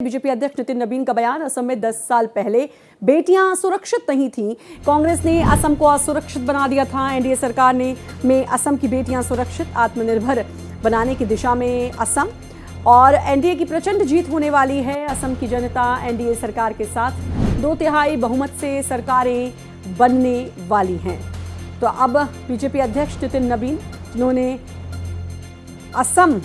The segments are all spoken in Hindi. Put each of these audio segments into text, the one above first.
बीजेपी अध्यक्ष नितिन नबीन का बयान। असम में 10 साल पहले बेटियां सुरक्षित नहीं थीं। कांग्रेस ने असम को असुरक्षित बना दिया था। एनडीए सरकार ने में असम की बेटियां सुरक्षित आत्मनिर्भर बनाने की दिशा में असम और एनडीए की प्रचंड जीत होने वाली है। असम की जनता एनडीए सरकार के साथ 2/3 बहुमत से सरकारें बनने वाली हैं। तो अब बीजेपी अध्यक्ष नितिन नबीन, जिन्होंने असम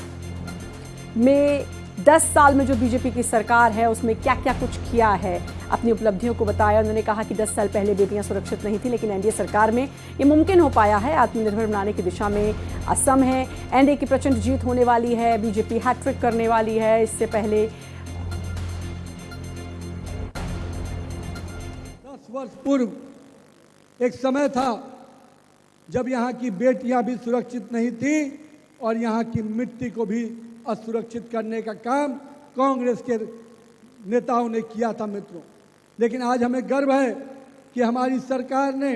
में 10 साल में जो बीजेपी की सरकार है उसमें क्या क्या कुछ किया है, अपनी उपलब्धियों को बताया। उन्होंने कहा कि 10 साल पहले बेटियां सुरक्षित नहीं थी, लेकिन एनडीए सरकार में ये मुमकिन हो पाया है। आत्मनिर्भर बनाने की दिशा में असम है। एनडीए की प्रचंड जीत होने वाली है। बीजेपी हैट्रिक करने वाली है। इससे पहले 10 वर्ष पूर्व एक समय था जब यहाँ की बेटियां भी सुरक्षित नहीं थी और यहाँ की मिट्टी को भी असुरक्षित करने का काम कांग्रेस के नेताओं ने किया था मित्रों। लेकिन आज हमें गर्व है कि हमारी सरकार ने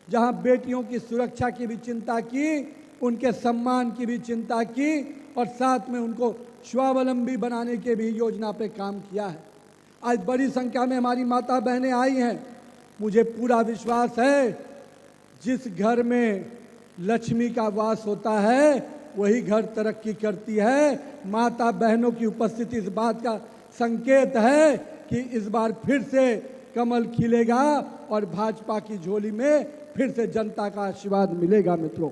जहां बेटियों की सुरक्षा की भी चिंता की, उनके सम्मान की भी चिंता की और साथ में उनको स्वावलंबी बनाने के भी योजना पे काम किया है। आज बड़ी संख्या में हमारी माता बहनें आई हैं। मुझे पूरा विश्वास है जिस घर में लक्ष्मी का वास होता है वही घर तरक्की करती है। माता बहनों की उपस्थिति इस बात का संकेत है कि इस बार फिर से कमल खिलेगा और भाजपा की झोली में फिर से जनता का आशीर्वाद मिलेगा मित्रों।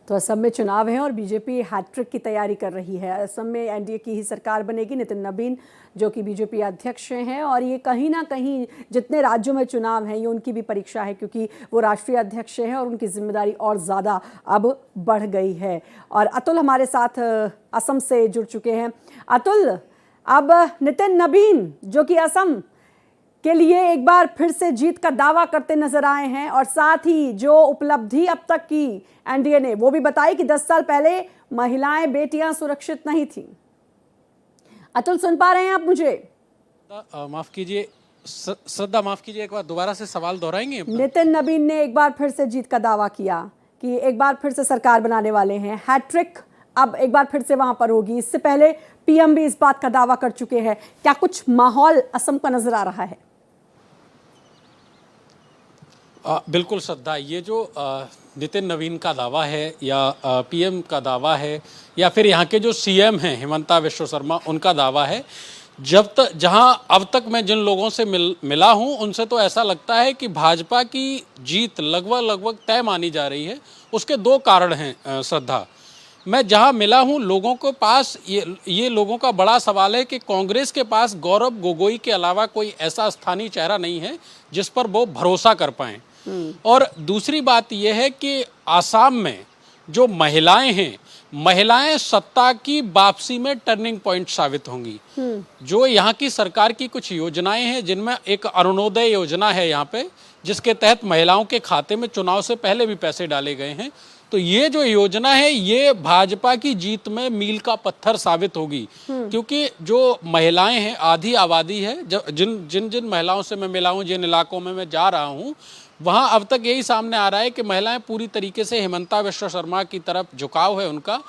तो असम में चुनाव है और बीजेपी हैट्रिक की तैयारी कर रही है। असम में एनडीए की ही सरकार बनेगी। नितिन नबीन जो कि बीजेपी अध्यक्ष हैं और ये कहीं ना कहीं जितने राज्यों में चुनाव हैं ये उनकी भी परीक्षा है, क्योंकि वो राष्ट्रीय अध्यक्ष हैं और उनकी जिम्मेदारी और ज़्यादा अब बढ़ गई है। और अतुल हमारे साथ असम से जुड़ चुके हैं। अतुल, अब नितिन नबीन जो कि असम के लिए एक बार फिर से जीत का दावा करते नजर आए हैं और साथ ही जो उपलब्धि अब तक की एनडीए ने वो भी बताई कि 10 साल पहले महिलाएं बेटियां सुरक्षित नहीं थीं। अतुल, सुन पा रहे हैं आप मुझे? माफ कीजिए श्रद्धा, माफ कीजिए, एक बार दोबारा से सवाल दोहराएंगे? नितिन नबीन ने एक बार फिर से जीत का दावा किया कि एक बार फिर से सरकार बनाने वाले हैं। हैट्रिक अब एक बार फिर से वहां पर होगी। इससे पहले पीएम भी इस बात का दावा कर चुके हैं। क्या कुछ माहौल असम का नजर आ रहा है? बिल्कुल श्रद्धा, ये जो नितिन नवीन का दावा है या पीएम का दावा है या फिर यहाँ के जो सीएम हैं हिमंता विश्व शर्मा, उनका दावा है, जहां अब तक मैं जिन लोगों से मिला हूं उनसे तो ऐसा लगता है कि भाजपा की जीत लगभग तय मानी जा रही है। उसके 2 कारण हैं श्रद्धा। मैं जहां मिला हूं लोगों के पास ये लोगों का बड़ा सवाल है कि कांग्रेस के पास गौरव गोगोई के अलावा कोई ऐसा स्थानीय चेहरा नहीं है जिस पर वो भरोसा कर पाएं। और दूसरी बात यह है कि आसाम में जो महिलाएं हैं, महिलाएं सत्ता की वापसी में टर्निंग पॉइंट साबित होंगी। जो यहाँ की सरकार की कुछ योजनाएं हैं, जिनमें एक अरुणोदय योजना है यहाँ पे, जिसके तहत महिलाओं के खाते में चुनाव से पहले भी पैसे डाले गए हैं। तो ये जो योजना है ये भाजपा की जीत में मील का पत्थर साबित होगी, क्योंकि जो महिलाएं हैं, आधी आबादी है। जिन महिलाओं से मैं मिला हूं, जिन इलाकों में मैं जा रहा हूं, वहां अब तक यही सामने आ रहा है कि महिलाएं पूरी तरीके से हिमंता विश्व शर्मा की तरफ झुकाव है उनका।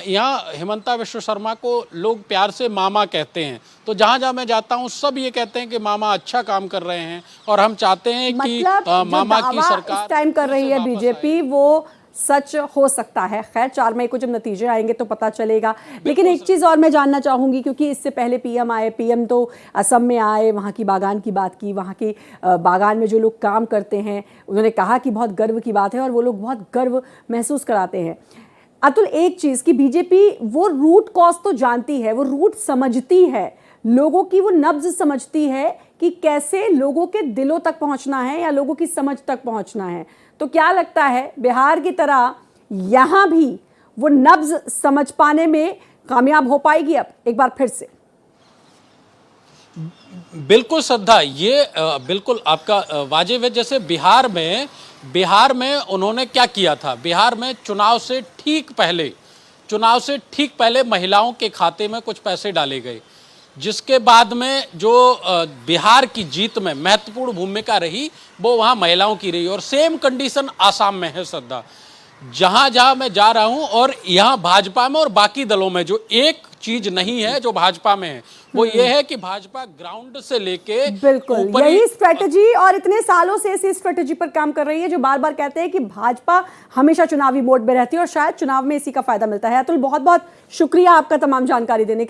यहाँ हिमंता विश्व शर्मा को लोग प्यार से मामा कहते हैं। तो जहाँ जहाँ मैं जाता हूँ सब ये कहते हैं कि मामा अच्छा काम कर रहे हैं और हम चाहते हैं कि मामा की सरकार इस टाइम कर रही है बीजेपी वो सच हो सकता है। खैर 4 मई को जब नतीजे आएंगे तो पता चलेगा। लेकिन एक चीज़ और मैं जानना चाहूँगी, क्योंकि इससे पहले पीएम आए, पीएम तो असम में आए, वहाँ की बागान की बात की, वहाँ के बागान में जो लोग काम करते हैं उन्होंने कहा कि बहुत गर्व की बात है और वो लोग बहुत गर्व महसूस कराते हैं। अतुल, एक चीज़ कि बीजेपी वो रूट कॉज तो जानती है, वो रूट समझती है, लोगों की वो नब्ज समझती है कि कैसे लोगों के दिलों तक पहुँचना है या लोगों की समझ तक पहुँचना है। तो क्या लगता है बिहार की तरह यहां भी वो नब्ज समझ पाने में कामयाब हो पाएगी अब एक बार फिर से? बिल्कुल श्रद्धा, ये बिल्कुल आपका वाजिब है। जैसे बिहार में उन्होंने क्या किया था, बिहार में चुनाव से ठीक पहले महिलाओं के खाते में कुछ पैसे डाले गए, जिसके बाद में जो बिहार की जीत में महत्वपूर्ण भूमिका रही वो वहाँ महिलाओं की रही। और सेम कंडीशन आसाम में है श्रद्धा। जहां जहां मैं जा रहा हूं और यहां भाजपा में और बाकी दलों में जो एक चीज नहीं है जो भाजपा में है वो ये है कि भाजपा ग्राउंड से लेके बिल्कुल ऊपरी- यही स्ट्रेटजी और इतने सालों से इसी स्ट्रेटजी पर काम कर रही है, जो बार बार कहते हैं कि भाजपा हमेशा चुनावी मोड में रहती है और शायद चुनाव में इसी का फायदा मिलता है। अतुल, बहुत बहुत शुक्रिया आपका तमाम जानकारी देने के लिए।